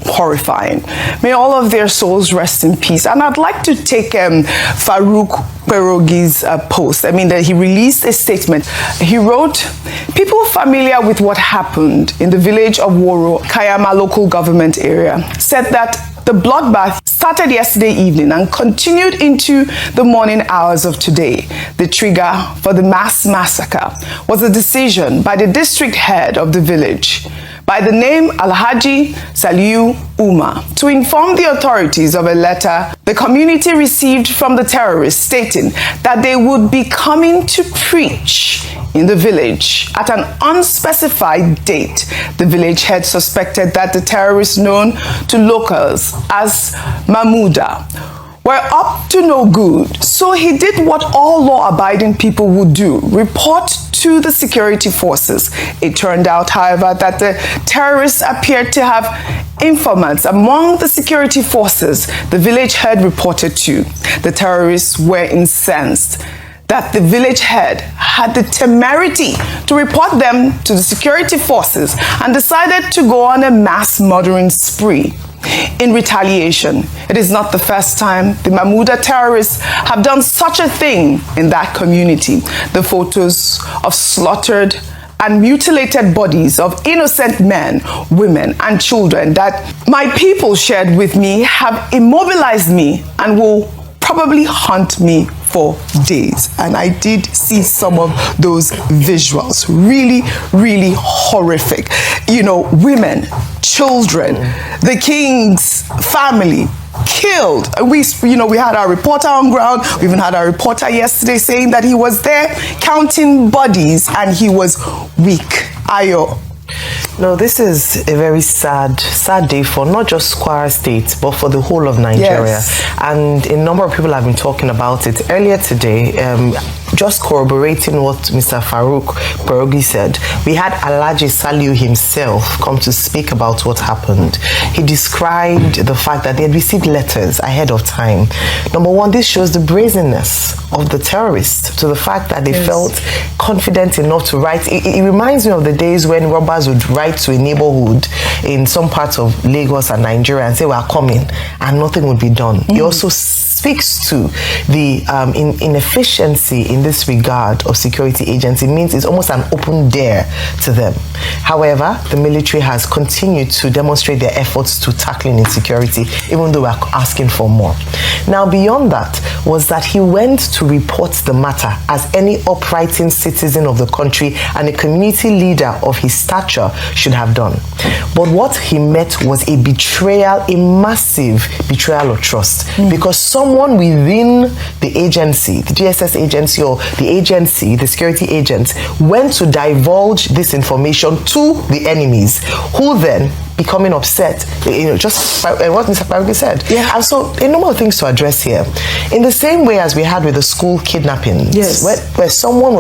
horrifying. May all of their souls rest in peace. And I'd like to take Farouk Kperogi's post. I mean, that he released a statement. He wrote, people familiar with what happened in the village of Woro, Kayama local government area, said that the bloodbath started yesterday evening and continued into the morning hours of today. The trigger for the mass massacre was a decision by the district head of the village, by the name Alhaji Saliu Umar, to inform the authorities of a letter the community received from the terrorists stating that they would be coming to preach in the village at an unspecified date. The village head suspected that the terrorists known to locals as Mahmouda were up to no good. So he did what all law-abiding people would do, report to the security forces. It turned out, however, that the terrorists appeared to have informants among the security forces the village head reported to. The terrorists were incensed that the village head had the temerity to report them to the security forces and decided to go on a mass murdering spree. In retaliation, it is not the first time the Mahmouda terrorists have done such a thing in that community. The photos of slaughtered and mutilated bodies of innocent men, women, and children that my people shared with me have immobilized me and will probably haunt me for days. And I did see some of those visuals. Really, really horrific. You know, women, children, the king's family killed. We had our reporter on ground. We even had our reporter yesterday saying that he was there counting bodies and he was weak. Ayo. No, this is a very sad day for not just Kwara State, but for the whole of Nigeria. Yes. And a number of people have been talking about it earlier today. Just corroborating what Mr. Farouk Kperogi said, we had Alhaji Saliu himself come to speak about what happened. He described the fact that they had received letters ahead of time. Number one, this shows the brazenness of the terrorists, to the fact that they felt confident enough to write. It reminds me of the days when robbers would write to a neighborhood in some parts of Lagos and Nigeria and say, we are coming, and nothing would be done. It also speaks to the inefficiency in this regard of security agents. It means it's almost an open dare to them. However, the military has continued to demonstrate their efforts to tackling insecurity, even though we're asking for more. Now, beyond that was that he went to report the matter as any uprighting citizen of the country and a community leader of his stature should have done. But what he met was a betrayal, a massive betrayal of trust, because someone within the agency, the GSS agency or the agency, the security agents, went to divulge this information to the enemies, who then, becoming upset, just what Mr. Kperogi said. Yeah. And so a number of things to address here. In the same way as we had with the school kidnapping, where someone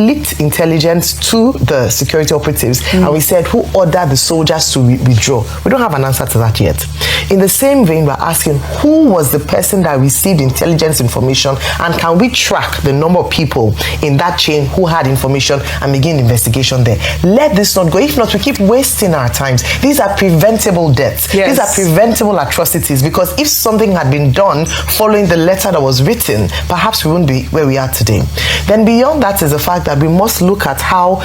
leaked intelligence to the security operatives, and we said, who ordered the soldiers to withdraw? We don't have an answer to that yet. In the same vein, we're asking, who was the person that received intelligence information, and can we track the number of people in that chain who had information and begin investigation there? Let this not go. If not, we keep wasting our times. These are preventable deaths. Yes. These are preventable atrocities, because if something had been done following the letter that was written, perhaps we wouldn't be where we are today. Then beyond that is the fact that we must look at how,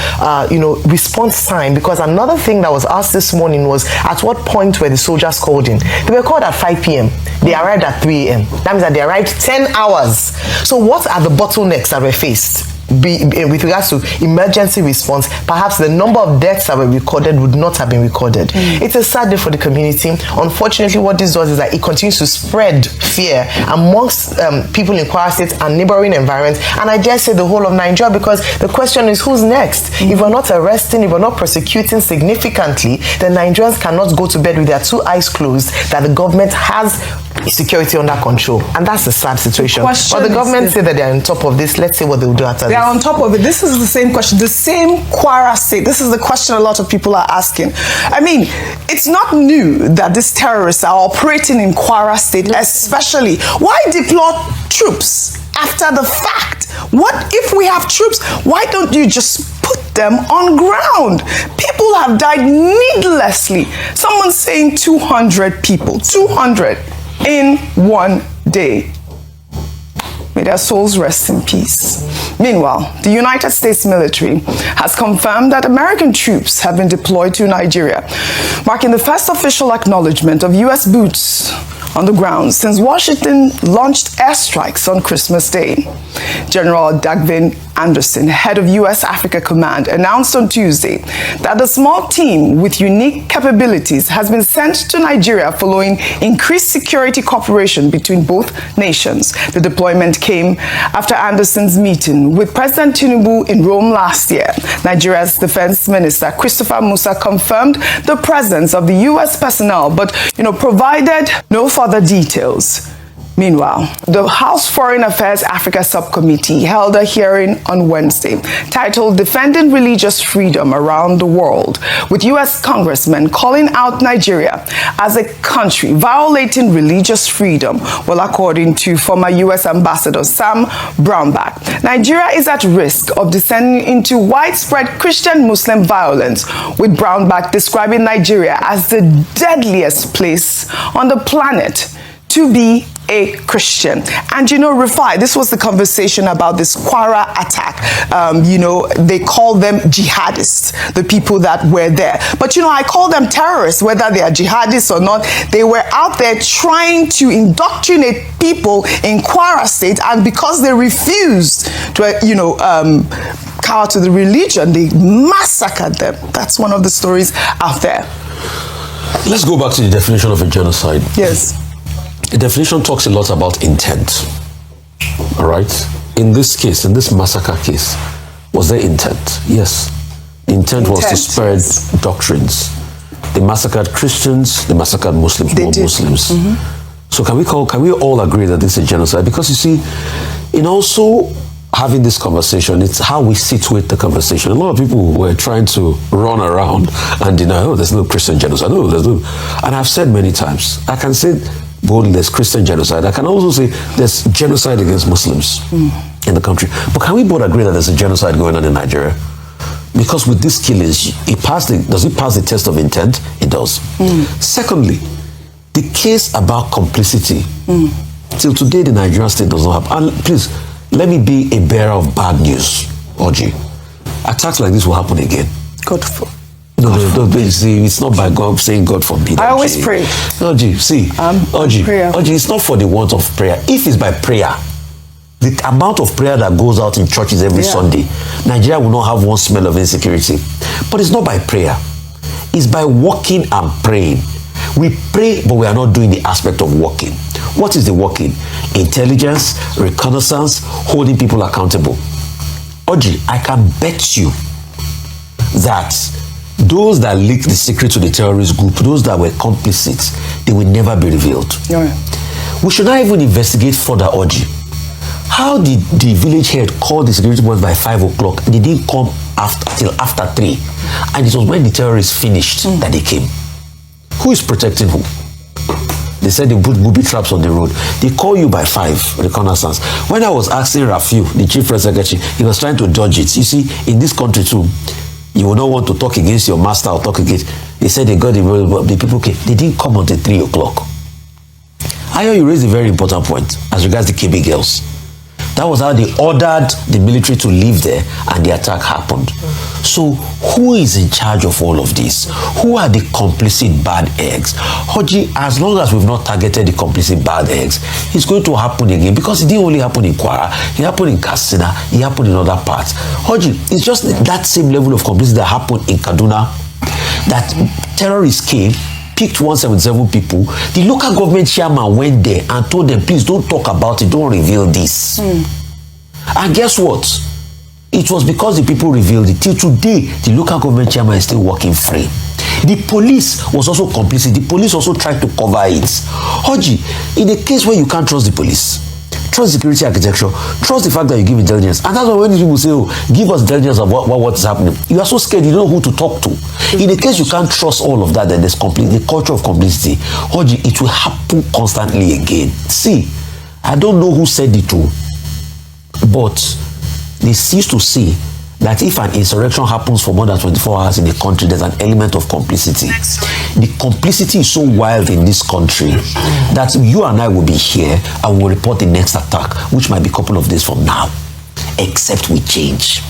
response time, because another thing that was asked this morning was, at what point were the soldiers called in? They were called at 5 p.m. They arrived at 3 a.m. That means that they arrived 10 hours. So what are the bottlenecks that were faced? With regards to emergency response, perhaps the number of deaths that were recorded would not have been recorded. It's a sad day for the community. Unfortunately, what this does is that it continues to spread fear amongst people in Kwara State and neighboring environments, and I dare say the whole of Nigeria, because the question is, who's next? If we're not arresting, if we're not prosecuting significantly, then Nigerians cannot go to bed with their two eyes closed that the government has security under control, and that's a sad situation. But the government say that they're on top of this. Let's see what they'll do after this. on top of it, this is the same question, the same Kwara State. This is the question a lot of people are asking. I mean, it's not new that these terrorists are operating in Kwara State, especially. Why deploy troops after the fact? What if we have troops? Why don't you just put them on ground? People have died needlessly. Someone's saying 200 people, 200 in one day. May their souls rest in peace. Meanwhile, the United States military has confirmed that American troops have been deployed to Nigeria, marking the first official acknowledgement of U.S. boots on the ground since Washington launched airstrikes on Christmas Day. General Dagvin Anderson, head of U.S. Africa Command, announced on Tuesday that the small team with unique capabilities has been sent to Nigeria following increased security cooperation between both nations. The deployment came after Anderson's meeting with President Tinubu in Rome last year. Nigeria's Defense Minister Christopher Musa confirmed the presence of the U.S. personnel, but provided no further details. Meanwhile, the House Foreign Affairs Africa Subcommittee held a hearing on Wednesday titled Defending Religious Freedom Around the World, with U.S. congressmen calling out Nigeria as a country violating religious freedom. Well, according to former U.S. Ambassador Sam Brownback, Nigeria is at risk of descending into widespread Christian-Muslim violence, with Brownback describing Nigeria as the deadliest place on the planet to be a Christian. And Rufai, this was the conversation about this Kwara attack. They call them jihadists, the people that were there. But I call them terrorists, whether they are jihadists or not. They were out there trying to indoctrinate people in Kwara State, and because they refused to, cower to the religion, they massacred them. That's one of the stories out there. Let's go back to the definition of a genocide. Yes. The definition talks a lot about intent. All right? In this case, in this massacre case, was there intent? Yes. The intent was to spread doctrines. They massacred Christians, they massacred Muslims, more Muslims. Mm-hmm. So can we all agree that this is a genocide? Because you see, in also having this conversation, it's how we situate the conversation. A lot of people were trying to run around and deny, there's no Christian genocide. No, there's no. And I've said many times, I can say boldly there's Christian genocide. I can also say there's genocide against Muslims in the country. But can we both agree that there's a genocide going on in Nigeria? Because with these killings, does it pass the test of intent? It does. Secondly, the case about complicity, till today the Nigerian state does not have. And please, let me be a bearer of bad news, Oji. Attacks like this will happen again. God forbid. No, see, it's not by God saying God forbid. I always pray. Oji, see, Oji, it's not for the want of prayer. If it's by prayer, the amount of prayer that goes out in churches every Sunday, Nigeria will not have one smell of insecurity. But it's not by prayer. It's by walking and praying. We pray, but we are not doing the aspect of walking. What is the walking? Intelligence, reconnaissance, holding people accountable. Oji, I can bet you that those that leaked the secret to the terrorist group, those that were complicit, they will never be revealed. We should not even investigate further, Oji. How did the village head call the security boys by 5 o'clock? They didn't come till after 3. And it was when the terrorists finished that they came. Who is protecting who? They said they put booby traps on the road. They call you by 5, reconnaissance. When I was asking Rafiu, the chief press secretary, he was trying to dodge it. You see, in this country too, you will not want to talk against your master or talk against. They said they got the people came. They didn't come until 3 o'clock. I know you raised a very important point as regards the KB girls. That was how they ordered the military to leave there and the attack happened. So who is in charge of all of this? Who are the complicit bad eggs? Hoji, as long as we've not targeted the complicit bad eggs, it's going to happen again because it didn't only happen in Kwara, it happened in Katsina, it happened in other parts. Hoji, it's just that same level of complicity that happened in Kaduna, that terrorists came, picked 177 people. The local government chairman went there and told them, please don't talk about it, don't reveal this. And guess what? It was because the people revealed it. Till today, the local government chairman is still working free. The police was also complicit. The police also tried to cover it. Hoji, in a case where you can't trust the police, Trust security architecture. Trust the fact that you give intelligence. And that's why when these people say, oh, give us intelligence of what is happening, you are so scared you don't know who to talk to. In the case you can't trust all of that, then there's the culture of complicity. Oji, it will happen constantly again. See, I don't know who said it to, but they cease to see that if an insurrection happens for more than 24 hours in a country, there's an element of complicity. The complicity is so wild in this country that you and I will be here and will report the next attack, which might be a couple of days from now, except we change.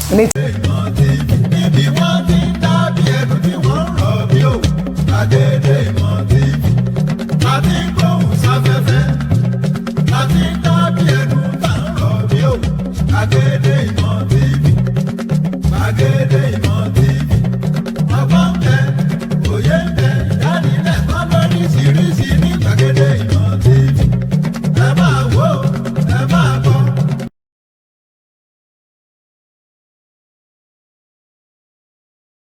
Agede